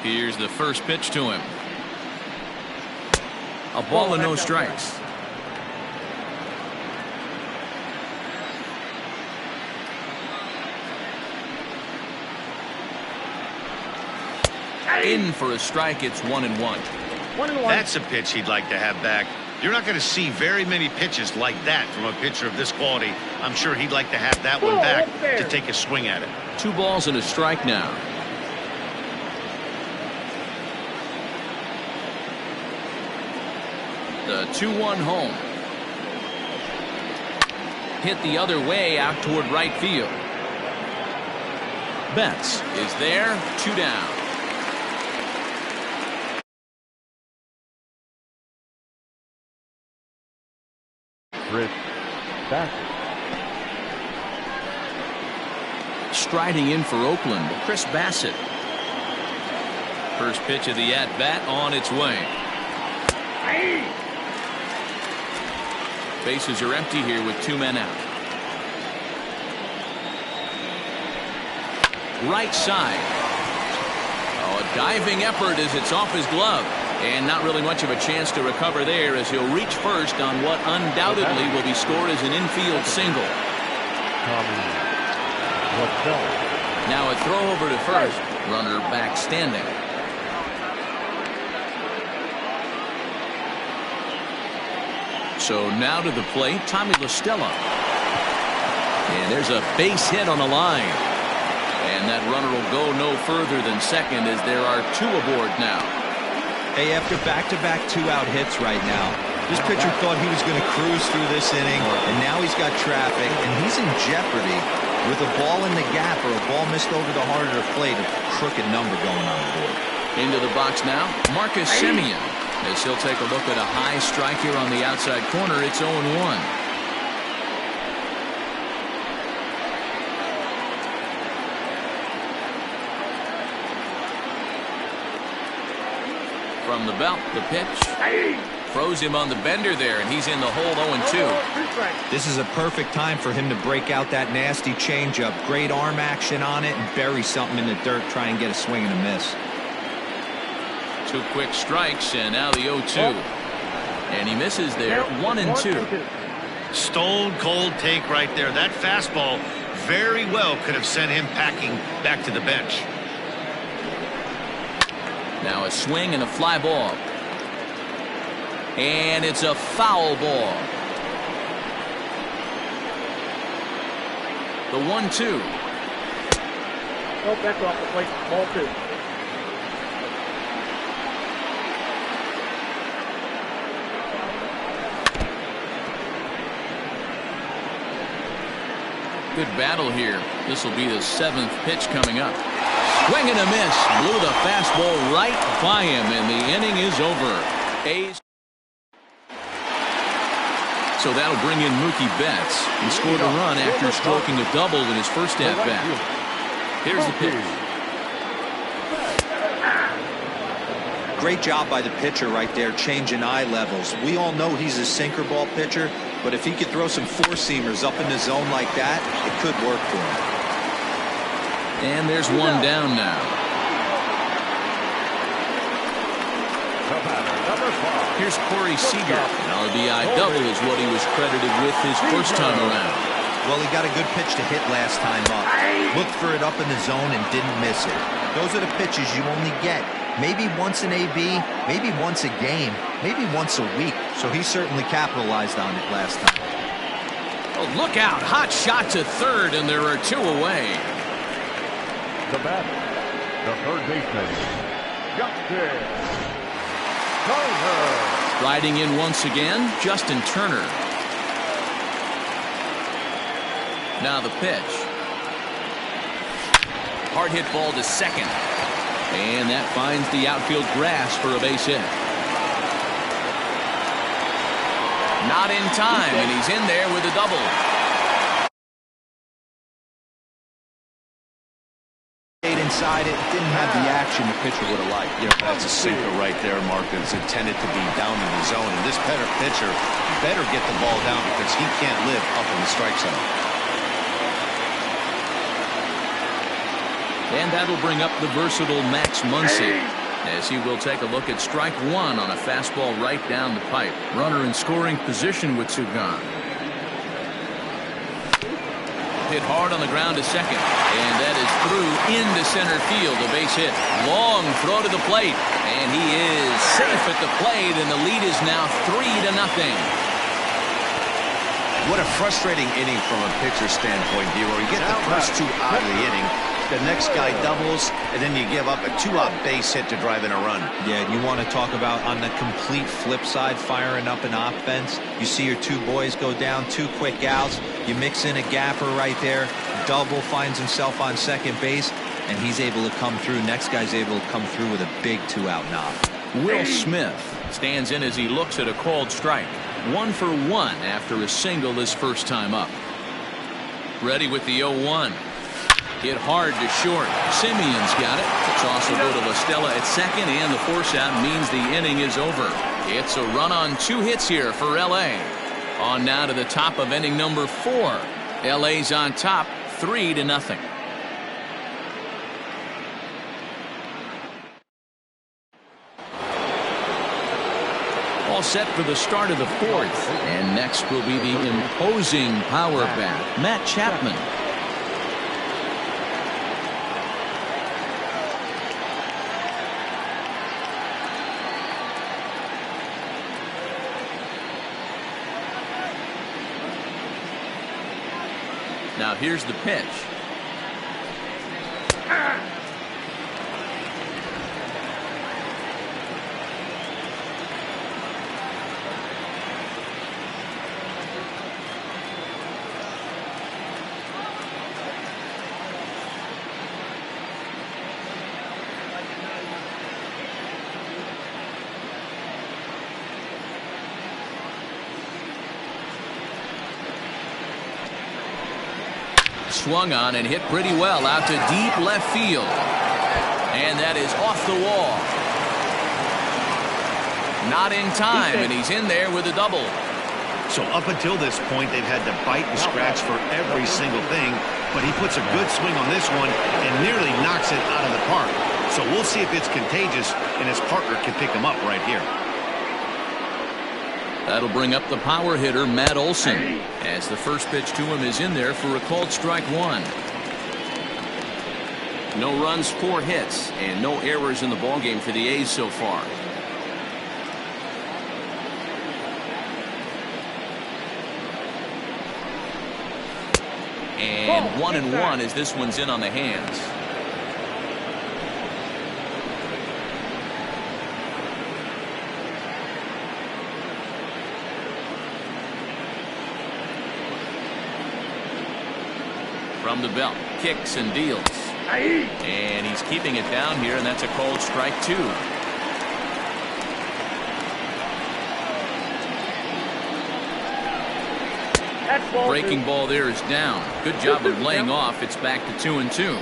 Here's the first pitch to him. A ball and no strikes. In for a strike. It's 1-1. That's a pitch he'd like to have back. You're not going to see very many pitches like that from a pitcher of this quality. I'm sure he'd like to have that one back to take a swing at it. 2 balls and a strike now. The 2-1 home. Hit the other way out toward right field. Betts is there. 2 down. Striding in for Oakland, Chris Bassett. First pitch of the at-bat on its way. Bases are empty here with 2 men out. Right side. Oh, a diving effort as it's off his glove. And not really much of a chance to recover there as he'll reach first on what undoubtedly will be scored as an infield single. Now a throw over to first. Runner back standing. So now to the plate, Tommy La Stella. And there's a base hit on the line. And that runner will go no further than second as there are 2 aboard now. Hey, after back-to-back 2-out hits right now, this pitcher thought he was going to cruise through this inning, and now he's got traffic, and he's in jeopardy with a ball in the gap or a ball missed over the heart of the plate, a crooked number going on the board. Into the box now, Marcus Semien, as he'll take a look at a high strike here on the outside corner. It's 0-1. From the belt, the pitch. Throws him on the bender there, and he's in the hole 0-2. This is a perfect time for him to break out that nasty changeup. Great arm action on it and bury something in the dirt. Try and get a swing and a miss. 2 quick strikes, and now the 0-2. And he misses there, 1-2. Stone cold take right there. That fastball very well could have sent him packing back to the bench. Now a swing and a fly ball. And it's a foul ball. The 1-2. Oh, back off the plate. Ball 2. Good battle here. This will be the 7th pitch coming up. Swing and a miss. Blew the fastball right by him, and the inning is over. A's. So that'll bring in Mookie Betts. He scored a run after stroking a double in his first at-bat. Here's the pitch. Great job by the pitcher right there, changing eye levels. We all know he's a sinker ball pitcher, but if he could throw some 4-seamers up in the zone like that, it could work for him. And there's 1 down now. Here's Corey Seager. An RBI double is what he was credited with his first time around. Well, he got a good pitch to hit last time up. Looked for it up in the zone and didn't miss it. Those are the pitches you only get maybe once in AB, maybe once a game, maybe once a week. So he certainly capitalized on it last time. Oh, look out. Hot shot to third, and there are 2 away. The batter, the third baseman, Justin Turner. Riding in once again, Justin Turner. Now the pitch. Hard hit ball to second. And that finds the outfield grass for a base hit. Not in time, and he's in there with a double. Inside it, didn't have the action the pitcher would have liked. Yeah, that's a sinker right there, Mark. It's intended to be down in the zone, and this pitcher better get the ball down because he can't live up in the strike zone. And that'll bring up the versatile Max Muncy, as he will take a look at strike one on a fastball right down the pipe. Runner in scoring position with two gone. Hit hard on the ground to second, and that is through into center field. A base hit. Long throw to the plate, and he is safe at the plate, and the lead is now 3-0. What a frustrating inning from a pitcher standpoint, D-Roy. You get the first two out of the inning, the next guy doubles, and then you give up a two-out base hit to drive in a run. Yeah, you want to talk about on the complete flip side, firing up an offense. You see your two boys go down, 2 quick outs. You mix in a gapper right there. Double, finds himself on second base, and he's able to come through. Next guy's able to come through with a big 2-out knock. Will Smith stands in as he looks at a called strike. 1 for 1 after a single his first time up. Ready with the 0-1. Hit hard to short. Simeon's got it. The toss will go to La Stella at second, and the force out means the inning is over. It's a run on 2 hits here for L.A. On now to the top of inning number 4. L.A.'s on top, 3-0. All set for the start of the 4th. And next will be the imposing power bat, Matt Chapman. Now here's the pitch. Swung on and hit pretty well out to deep left field. And that is off the wall. Not in time, and he's in there with a double. So up until this point, they've had to bite and scratch for every single thing, but he puts a good swing on this one and nearly knocks it out of the park. So we'll see if it's contagious and his partner can pick him up right here. That'll bring up the power hitter, Matt Olson, as the first pitch to him is in there for a called strike 1. No runs, 4 hits, and no errors in the ballgame for the A's so far. And 1-1 as this one's in on the hands. From the belt, kicks and deals. And he's keeping it down here, and that's a called strike 2. Breaking ball there is down. Good job of laying off. It's back to 2-2.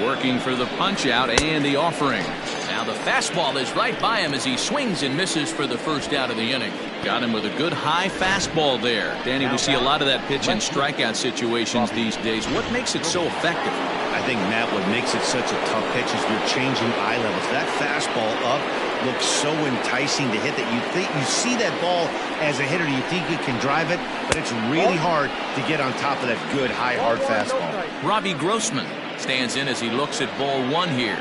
Working for the punch out and the offering. Now the fastball is right by him as he swings and misses for the first out of the inning. Got him with a good high fastball there. Danny, we see a lot of that pitch in strikeout situations these days. What makes it so effective? I think, Matt, what makes it such a tough pitch is you're changing eye levels. That fastball up looks so enticing to hit that you see that ball as a hitter, you think you can drive it, but it's really hard to get on top of that good high hard fastball. Robbie Grossman stands in as he looks at ball 1 here.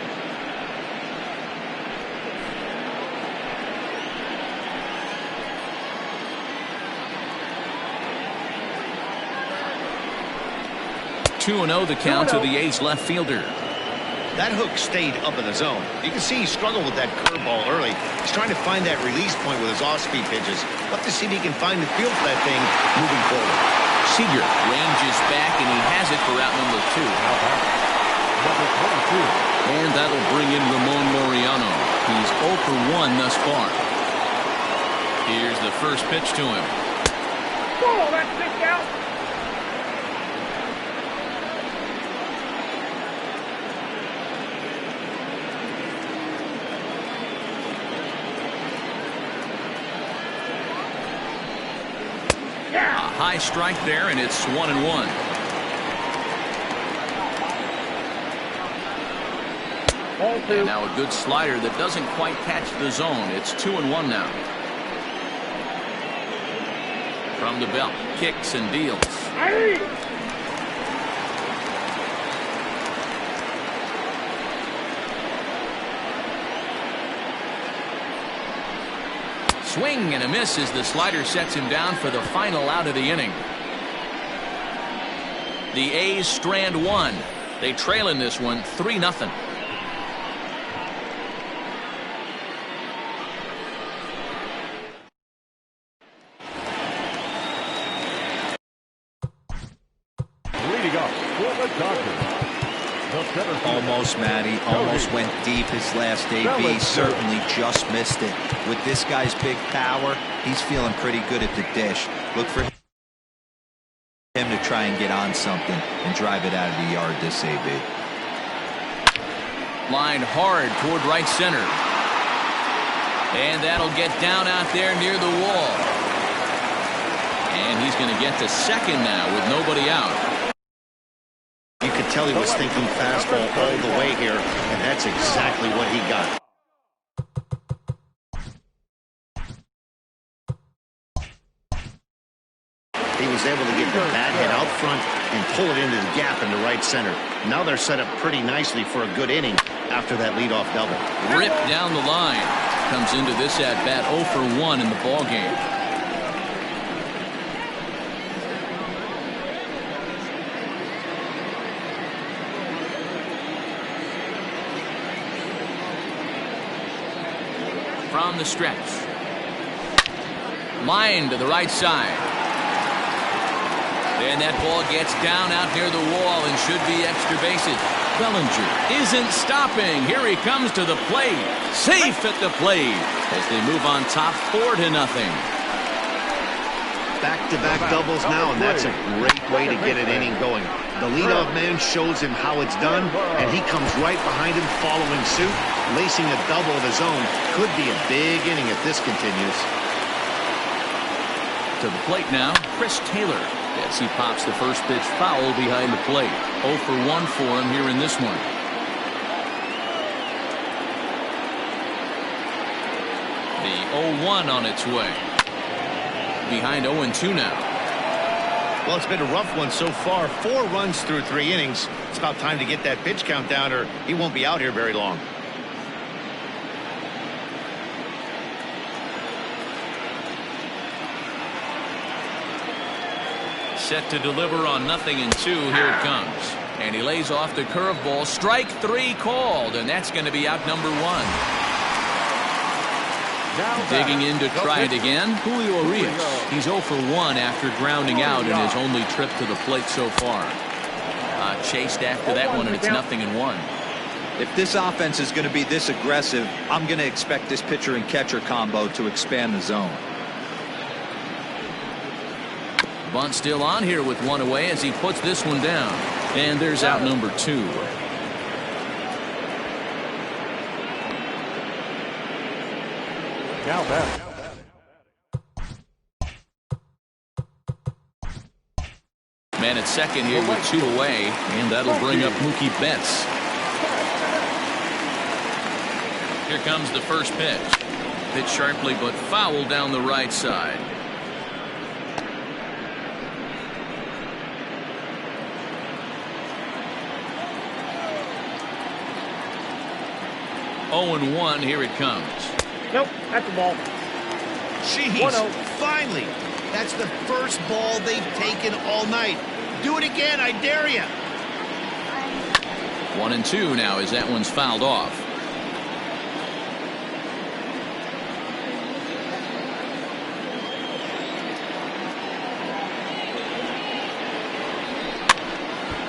Two 2-0 the count to the A's left fielder. That hook stayed up in the zone. You can see he struggled with that curveball early. He's trying to find that release point with his off-speed pitches. We'll have to see if he can find the feel for that thing moving forward. Seager ranges back, and he has it for out number 2. And that'll bring in Ramon Laureano. He's 0 for 1 thus far. Here's the first pitch to him. Oh, that's pitch out. high strike there, and it's 1-1. And now a good slider that doesn't quite catch the zone. It's 2-1 now. From the belt, kicks and deals. Swing and a miss as the slider sets him down for the final out of the inning. The A's strand one. They trail in this one 3-0. Almost, Matty. Almost went deep his last AB. Certainly just missed it. With this guy's big power, he's feeling pretty good at the dish. Look for him to try and get on something and drive it out of the yard this AB. Lined hard toward right center. And that'll get down out there near the wall. And he's going to get to second now with nobody out. You could tell he was thinking fastball all the way here, and that's exactly what he got. He was able to get the bat head out front and pull it into the gap into right center. Now they're set up pretty nicely for a good inning after that leadoff double. Ripped down the line. Comes into this at-bat 0 for 1 in the ballgame. From the stretch. Line to the right side. And that ball gets down out near the wall and should be extra bases. Bellinger isn't stopping. Here he comes to the plate. Safe at the plate as they move on top 4-0. Back-to-back doubles now, and that's a great way to get an inning going. The leadoff man shows him how it's done, and he comes right behind him following suit. Lacing a double of his own could be a big inning if this continues. To the plate now, Chris Taylor. As he pops the first pitch foul behind the plate. 0 for 1 for him here in this one. The 0-1 on its way. Behind 0-2 now. Well, it's been a rough one so far. 4 runs through 3 innings. It's about time to get that pitch count down, or he won't be out here very long. Set to deliver on 0-2. Here it comes. And he lays off the curveball. Strike 3 called, and that's going to be out number 1. Digging in to try it again, Julio Urias. He's 0 for 1 after grounding out in his only trip to the plate so far. Chased after that one, and it's 0-1. If this offense is going to be this aggressive, I'm going to expect this pitcher and catcher combo to expand the zone. Bunt still on here with 1 away as he puts this one down. And there's out number 2. Now back. Man at second here with 2 away, and that'll bring up Mookie Betts. Here comes the first pitch. Hit sharply but foul down the right side. 0-1. Here it comes. Nope, that's the ball. Jeez, 1-0. finally. That's the first ball they've taken all night. Do it again, I dare you. 1-2 now as that one's fouled off.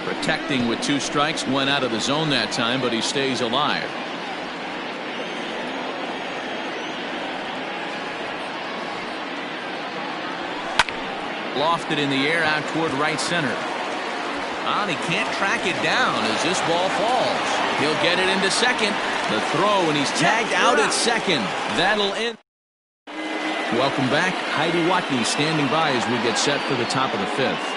Protecting with 2 strikes, went out of the zone that time, but he stays alive. Lofted in the air out toward right center. And he can't track it down as this ball falls. He'll get it into second. The throw, and he's tagged out at second. That'll end. Welcome back. Heidi Watney standing by as we get set for the top of the fifth.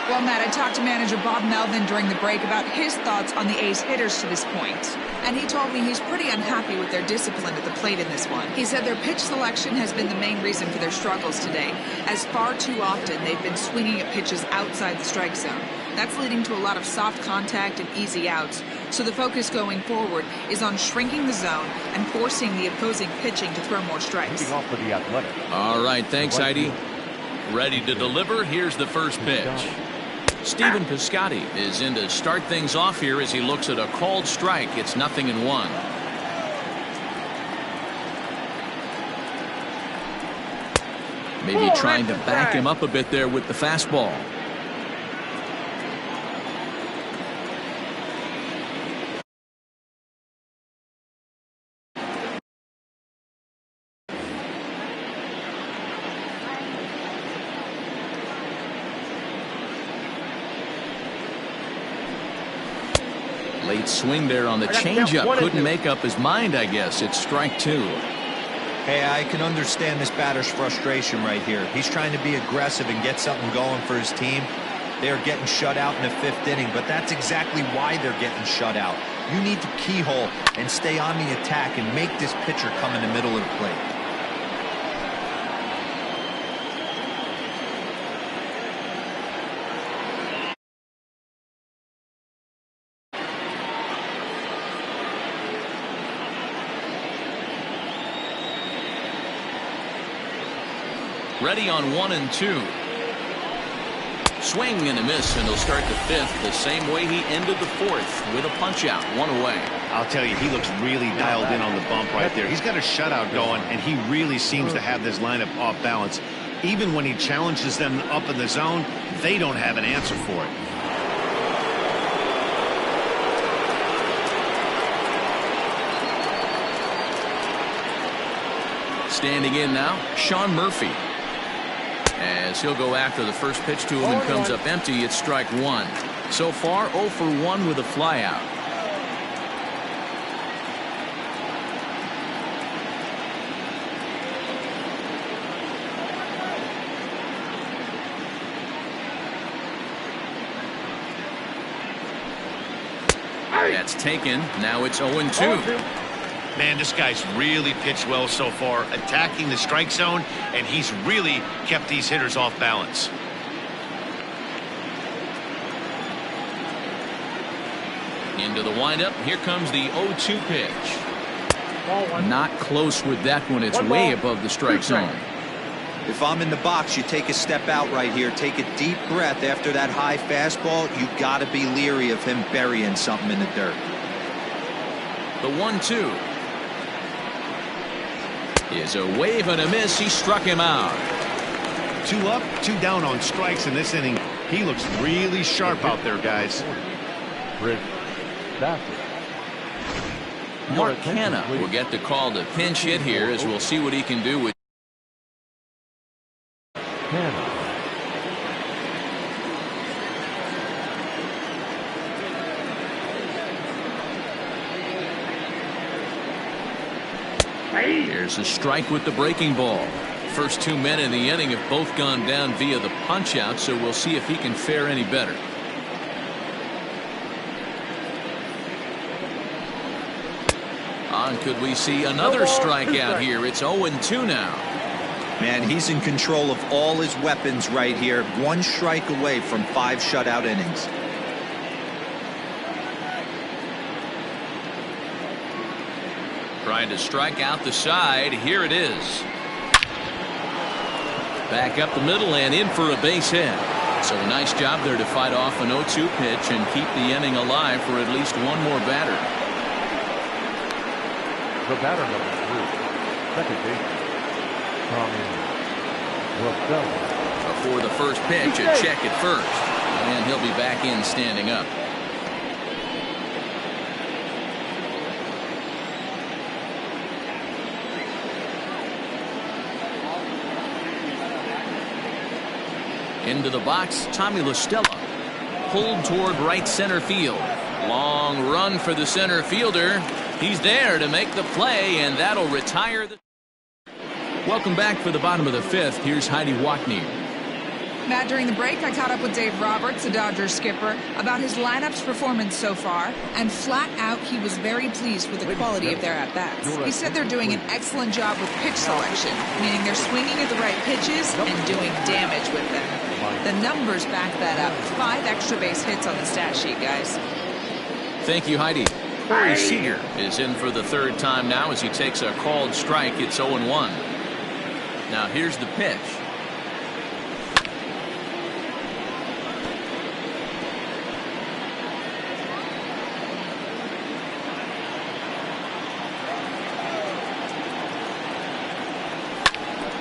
Well, Matt, I talked to manager Bob Melvin during the break about his thoughts on the A's hitters to this point. And he told me he's pretty unhappy with their discipline at the plate in this one. He said their pitch selection has been the main reason for their struggles today, as far too often they've been swinging at pitches outside the strike zone. That's leading to a lot of soft contact and easy outs. So the focus going forward is on shrinking the zone and forcing the opposing pitching to throw more strikes. Off for the Athletic. All right, thanks, Heidi. Ready to deliver. Here's the first pitch. Stephen Piscotty is in to start things off here as he looks at a called strike. It's 0-1. Maybe trying to back him up a bit there with the fastball. Late swing there on the changeup. Couldn't make up his mind, I guess. It's strike two. Hey, I can understand this batter's frustration right here. He's trying to be aggressive and get something going for his team. They're getting shut out in the fifth inning, but that's exactly why they're getting shut out. You need to keyhole and stay on the attack and make this pitcher come in the middle of the plate. Ready on 1-2. Swing and a miss, and he'll start the fifth the same way he ended the fourth with a punch out, one away. I'll tell you, he looks really dialed in on the bump right there. He's got a shutout going, and he really seems to have this lineup off balance. Even when he challenges them up in the zone, they don't have an answer for it. Standing in now, Sean Murphy. As he'll go after the first pitch to him and comes up empty, it's strike one. So far, 0 for 1 with a flyout. That's taken. Now it's 0-2. Man, this guy's really pitched well so far, attacking the strike zone, and he's really kept these hitters off balance. Into the windup. Here comes the 0-2 pitch. Not close with that one. It's way above the strike zone. If I'm in the box, you take a step out right here. Take a deep breath after that high fastball. You got to be leery of him burying something in the dirt. The 1-2 is a wave and a miss. He struck him out. 2 up, 2 down on strikes in this inning. He looks really sharp out there, guys. Mark Hanna will get the call to pinch hit here, as we'll see what he can do with Here's a strike with the breaking ball. First 2 men in the inning have both gone down via the punch out, so we'll see if he can fare any better. Could we see another strikeout here? It's 0-2 now. Man, he's in control of all his weapons right here. 1 strike away from 5 shutout innings. Trying to strike out the side. Here it is. Back up the middle and in for a base hit. So a nice job there to fight off an 0-2 pitch and keep the inning alive for at least one more batter. The batter number 3, second baseman, Tommy. Before the first pitch, a check at first. And he'll be back in standing up. Into the box, Tommy La Stella. Pulled toward right center field. Long run for the center fielder. He's there to make the play, and that'll retire the... Welcome back for the bottom of the fifth. Here's Heidi Watney. Matt, during the break, I caught up with Dave Roberts, the Dodgers skipper, about his lineup's performance so far, and flat out, he was very pleased with the quality of their at-bats. He said they're doing an excellent job with pitch selection, meaning they're swinging at the right pitches and doing damage with them. The numbers back that up. 5 extra base hits on the stat sheet, guys. Thank you, Heidi. Corey Seager is in for the third time now as he takes a called strike. It's 0-1. Now here's the pitch.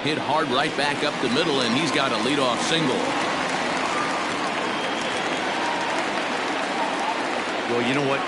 Hit hard right back up the middle, and he's got a leadoff single. Well, you know what?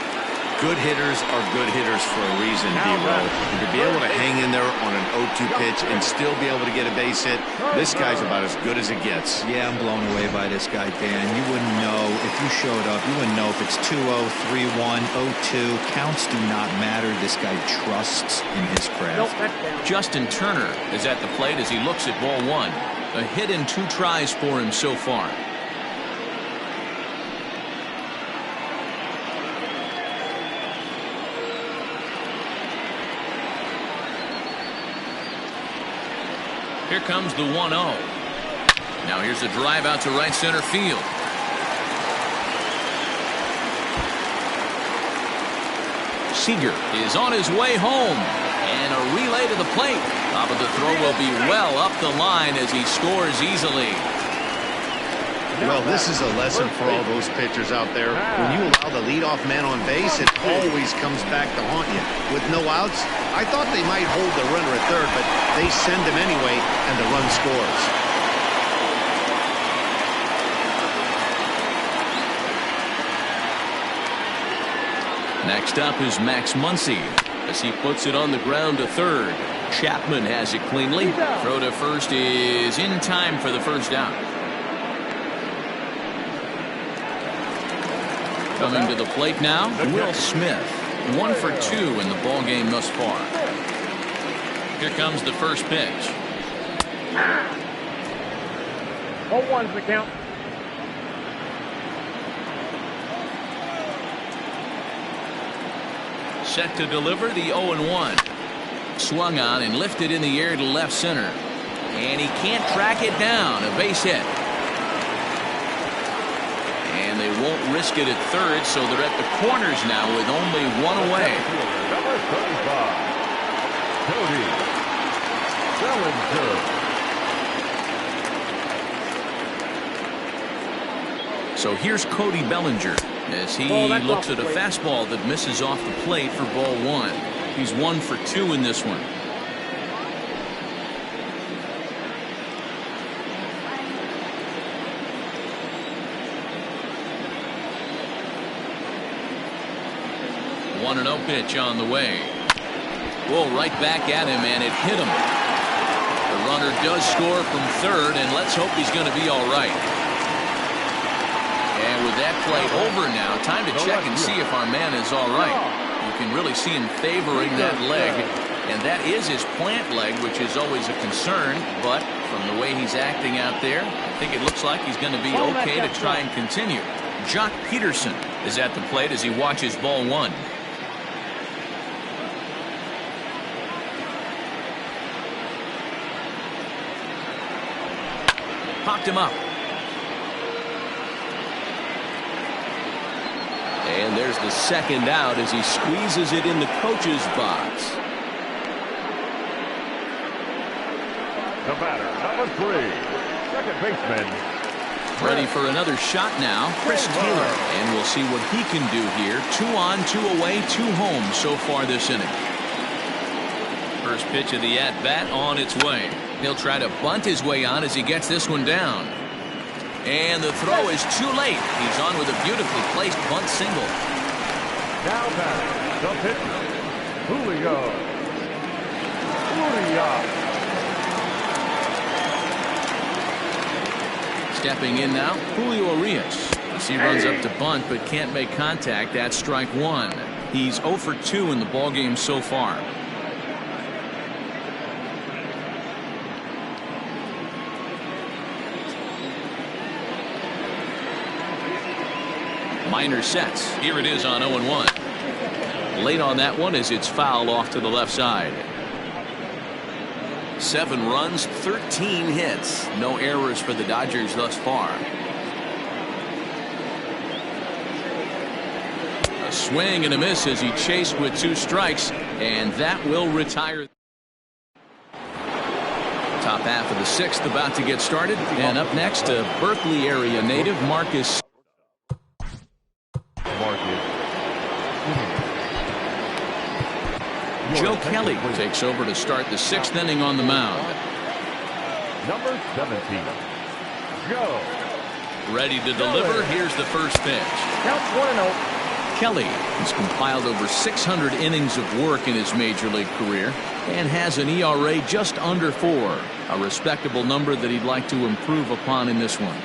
Good hitters are good hitters for a reason, D-Row. And to be able to hang in there on an 0-2 pitch and still be able to get a base hit, this guy's about as good as it gets. Yeah, I'm blown away by this guy, Dan. You wouldn't know if you showed up. You wouldn't know if it's 2-0, 3-1, 0-2. Counts do not matter. This guy trusts in his craft. Justin Turner is at the plate as he looks at ball 1. A hit in 2 tries for him so far. Here comes the 1-0. Now here's a drive out to right center field. Seager is on his way home. And a relay to the plate. But the throw will be well up the line as he scores easily. Well, this is a lesson for all those pitchers out there. When you allow the leadoff man on base, it always comes back to haunt you. With no outs, I thought they might hold the runner at third, but they send him anyway, and the run scores. Next up is Max Muncy as he puts it on the ground to third. Chapman has it cleanly. Throw to first is in time for the first out. Coming to the plate now, Will Smith. 1 for 2 in the ball game thus far. Here comes the first pitch. 0-1's the count. Set to deliver the 0-1. Swung on and lifted in the air to left center. And he can't track it down. A base hit. And they won't risk it at third, so they're at the corners now with only 1 away. Number 35, Cody Bellinger. So here's Cody Bellinger as he looks at a fastball that misses off the plate for ball 1. He's 1 for 2 in this one. One 1-0 pitch on the way. Whoa, right back at him, and it hit him. The runner does score from third, and let's hope he's going to be all right. And with that play over now, time to check and see if our man is all right. You can really see him favoring that leg, and that is his plant leg, which is always a concern, but from the way he's acting out there, I think it looks like he's going to be okay to try and continue. Jock Peterson is at the plate as he watches ball 1. Popped him up. And there's the second out as he squeezes it in the coach's box. The batter, number 3, second baseman. Ready for another shot now, Chris Taylor. And we'll see what he can do here. 2 on, 2 away, 2 home so far this inning. First pitch of the at-bat on its way. He'll try to bunt his way on as he gets this one down. And the throw is too late. He's on with a beautifully placed bunt single. Now back, the pitcher, Julio. Stepping in now, Julio Urias. As he runs up to bunt but can't make contact. That's strike 1. He's 0 for 2 in the ballgame so far. Minor sets. Here it is on 0-1. Late on that one as it's fouled off to the left side. 7 runs, 13 hits. No errors for the Dodgers thus far. A swing and a miss as he chased with 2 strikes, and that will retire. Top half of the 6th about to get started, and up next, a Berkeley area native, Marcus. Joe Kelly takes over to start the 6th inning on the mound. Number 17, Joe. Ready to deliver. Here's the first pitch. Counts 1-0. Kelly has compiled over 600 innings of work in his major league career and has an ERA just under 4, a respectable number that he'd like to improve upon in this one.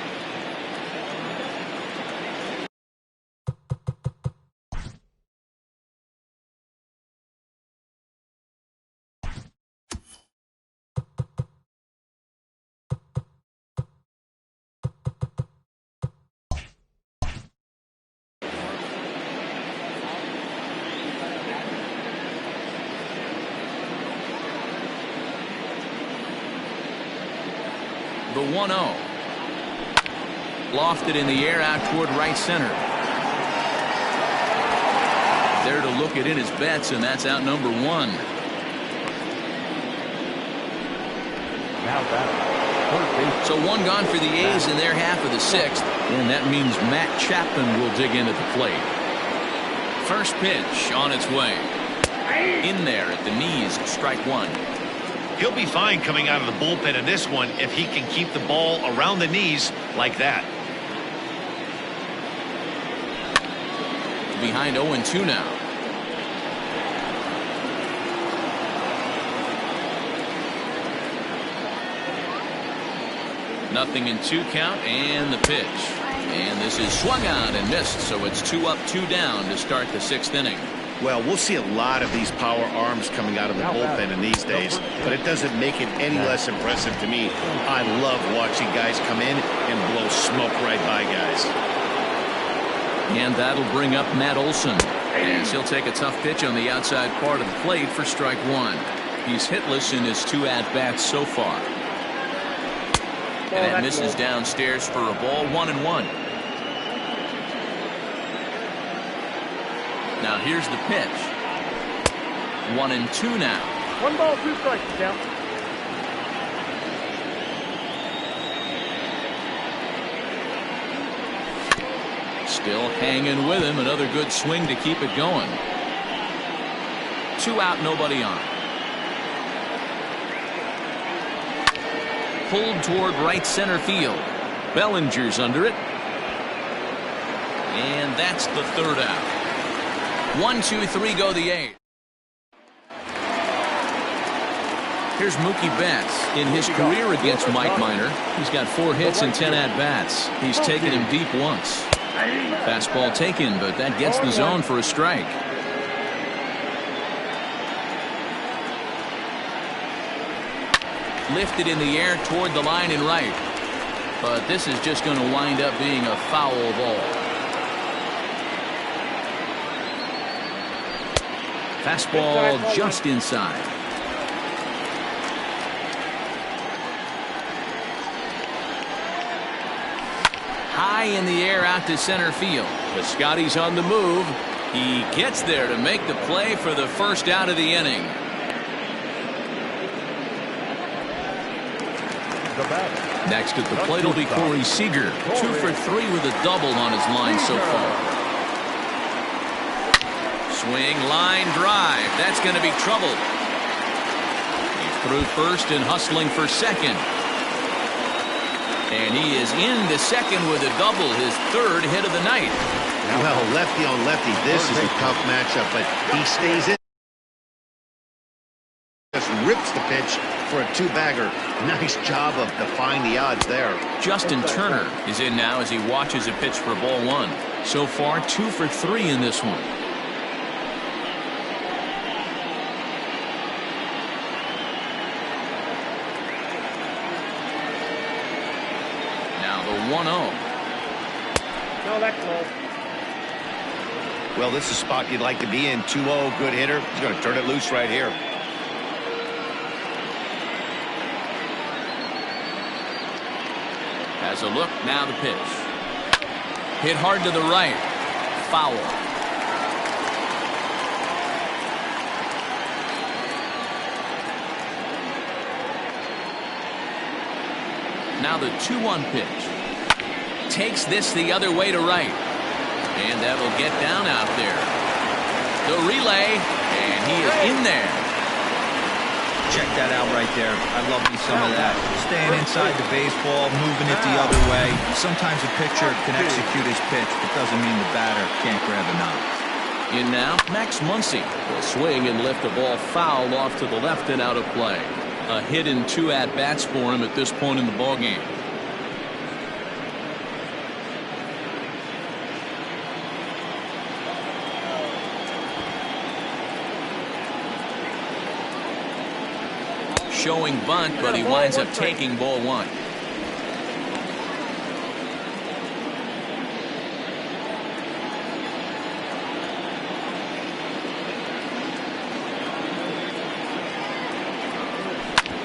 The 1-0. Lofted in the air out toward right center. There to look it in his bets, and that's out number 1. Now that. So 1 gone for the A's in their half of the 6th, and that means Matt Chapman will dig in at the plate. First pitch on its way. In there at the knees, strike 1. He'll be fine coming out of the bullpen in this one if he can keep the ball around the knees like that. Behind 0-2 now. Nothing in 2 count, and the pitch. And this is swung on and missed, so it's 2 up, 2 down to start the 6th inning. Well, we'll see a lot of these power arms coming out of the bullpen in these days, but it doesn't make it any less impressive to me. I love watching guys come in and blow smoke right by guys. And that'll bring up Matt Olson, as he'll take a tough pitch on the outside part of the plate for strike 1. He's hitless in his 2 at-bats so far. And that misses downstairs for a ball, 1-1. Now here's the pitch. 1-2 now. 1 ball, 2 strikes, count. Still hanging with him. Another good swing to keep it going. 2 out, nobody on. Pulled toward right center field. Bellinger's under it. And that's the 3rd out. 1, 2, 3 go the A's. Here's Mookie Betts. In his career against Mike Minor, he's got 4 hits and 10 at-bats. He's taken him deep once. Fastball taken, but that gets the zone for a strike. Lifted in the air toward the line and right. But this is just going to wind up being a foul ball. Fastball just inside. High in the air out to center field. Piscotty's on the move. He gets there to make the play for the first out of the inning. Next at the plate will be Corey Seager. 2 for 3 with a double on his line so far. Swing, line drive. That's going to be trouble. He's through first and hustling for second. And he is into second with a double, his 3rd hit of the night. Well, lefty on lefty, this is a tough matchup, but he stays in. Just rips the pitch for a 2-bagger. Nice job of defying the odds there. Justin Turner is in now as he watches a pitch for ball 1. So far, 2 for 3 in this one. Now the 1-0. No, that's low. Well, this is a spot you'd like to be in. 2-0, good hitter. He's going to turn it loose right here. Has a look, now the pitch. Hit hard to the right. Foul. Now the 2-1 pitch. Takes this the other way to right. And that'll get down out there. The relay, and he is in there. Check that out right there. I love me some of that. Staying inside the baseball, moving it the other way. Sometimes a pitcher can execute his pitch, but doesn't mean the batter can't grab a knob. In now, Max Muncy will swing and lift the ball foul off to the left and out of play. A hit and 2 at-bats for him at this point in the ballgame. Showing bunt, but he winds up taking ball 1.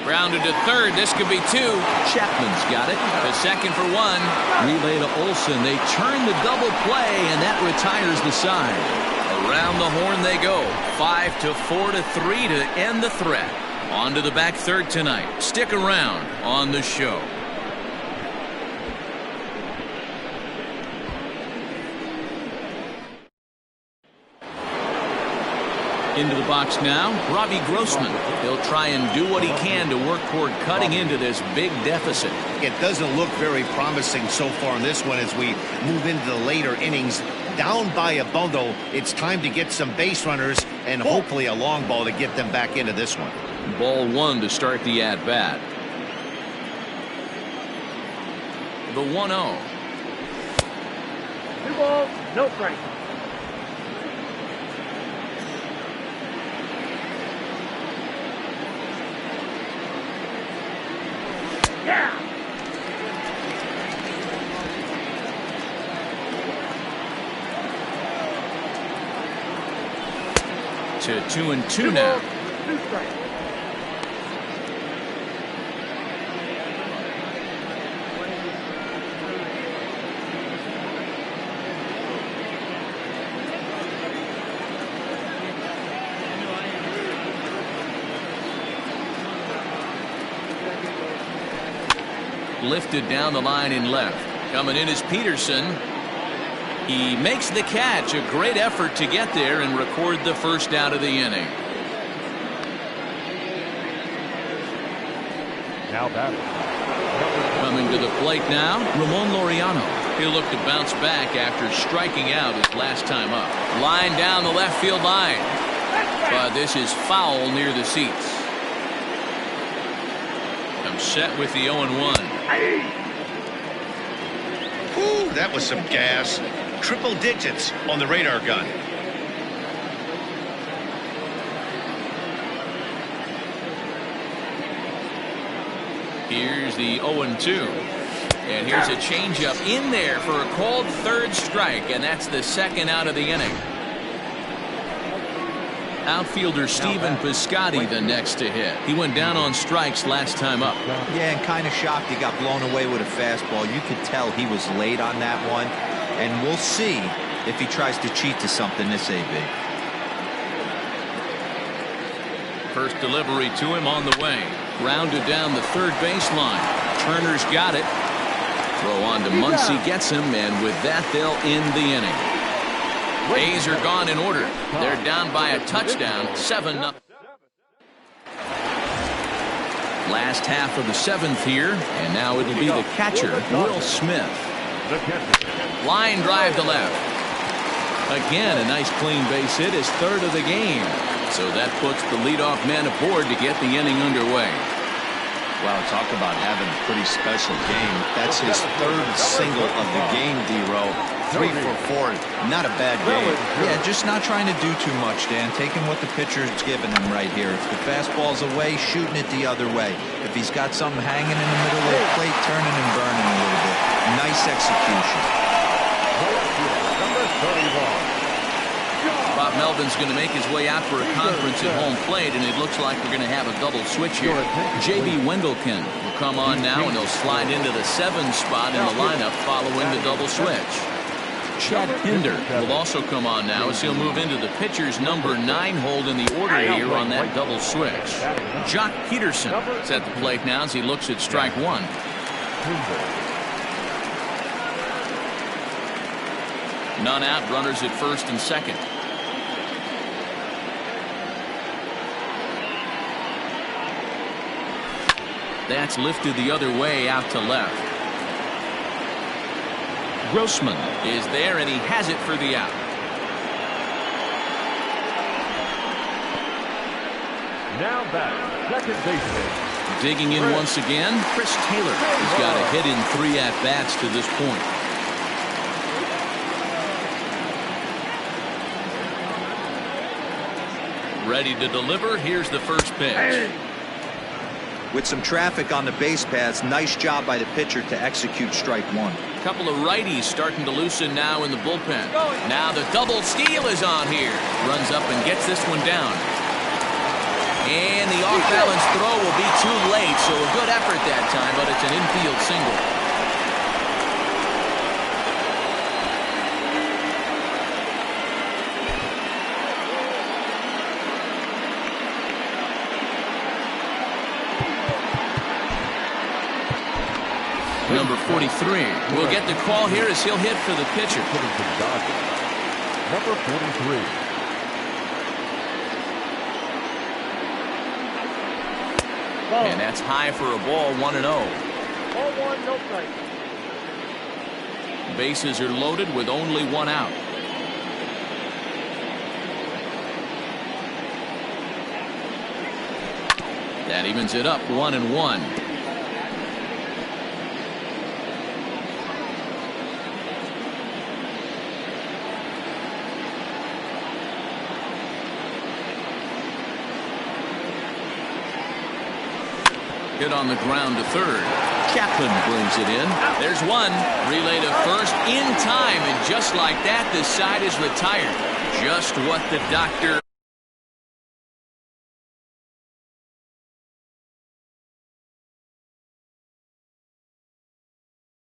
Grounded to third. This could be 2. Chapman's got it. The second for 1. Relay to Olsen. They turn the double play, and that retires the side. Around the horn they go. 5-4 to 3 to end the threat. On to the back third tonight. Stick around on the show. Into the box now, Robbie Grossman. He'll try and do what he can to work toward cutting into this big deficit. It doesn't look very promising so far in this one as we move into the later innings. Down by a bundle, it's time to get some base runners and hopefully a long ball to get them back into this one. Ball 1 to start the at-bat. The 1-0. 2 balls, no strike. Yeah. To 2-2 now. 2 strikes. Lifted down the line in left. Coming in is Peterson. He makes the catch. A great effort to get there and record the first out of the inning. Now batting. Coming to the plate now, Ramon Laureano. He'll look to bounce back after striking out his last time up. Line down the left field line. But this is foul near the seats. I'm set with the 0-1. Whew, that was some gas. Triple digits on the radar gun. Here's the 0-2. And here's a changeup in there for a called third strike, and that's the second out of the inning. Outfielder Steven Piscotty the next to hit. He went down on strikes last time up. Yeah, and kind of shocked he got blown away with a fastball. You could tell he was late on that one. And we'll see if he tries to cheat to something this AB. First delivery to him on the way. Rounded down the third baseline. Turner's got it. Throw on to Muncy gets him, and with that they'll end the inning. A's are gone in order. They're down by a touchdown, 7-0. Last half of the 7th here, and now it'll be the catcher, Will Smith. Line drive to left. Again, a nice clean base hit, his third of the game. So that puts the leadoff man aboard to get the inning underway. Wow, talk about having a pretty special game. That's his third single of the game, D-Row. 3 for 4. Not a bad game. Yeah, just not trying to do too much, Dan. Taking what the pitcher's giving him right here. If the fastball's away, shooting it the other way. If he's got something hanging in the middle of the plate, turning and burning a little bit. Nice execution. Number 31. Bob Melvin's going to make his way out for a conference at home plate, and it looks like we're going to have a double switch here. J.B. Wendelken will come on now, and he'll slide into the 7 spot in the lineup following the double switch. Chad Pinder will also come on now as he'll move into the pitcher's number 9 hold in the order here on that double switch. Jock Peterson is at the plate now as he looks at strike 1. None out, runners at first and second. That's lifted the other way out to left. Grossman is there, and he has it for the out. Now back, second baseman. Digging in once again, Chris Taylor. He's got a hit in 3 at-bats to this point. Ready to deliver. Here's the first pitch. With some traffic on the base paths, nice job by the pitcher to execute strike 1. Couple of righties starting to loosen now in the bullpen. Now the double steal is on here. Runs up and gets this one down. And the off-balance throw will be too late, so a good effort that time, but it's an infield single. Number 43 will get the call here as he'll hit for the pitcher. Number 43. And that's high for a ball, 1-0. Ball 1, no strike. Bases are loaded with only 1 out. That evens it up, 1-1. Hit on the ground to third. Chapman brings it in. There's one. Relay to first in time, and just like that, this side is retired. Just what the doctor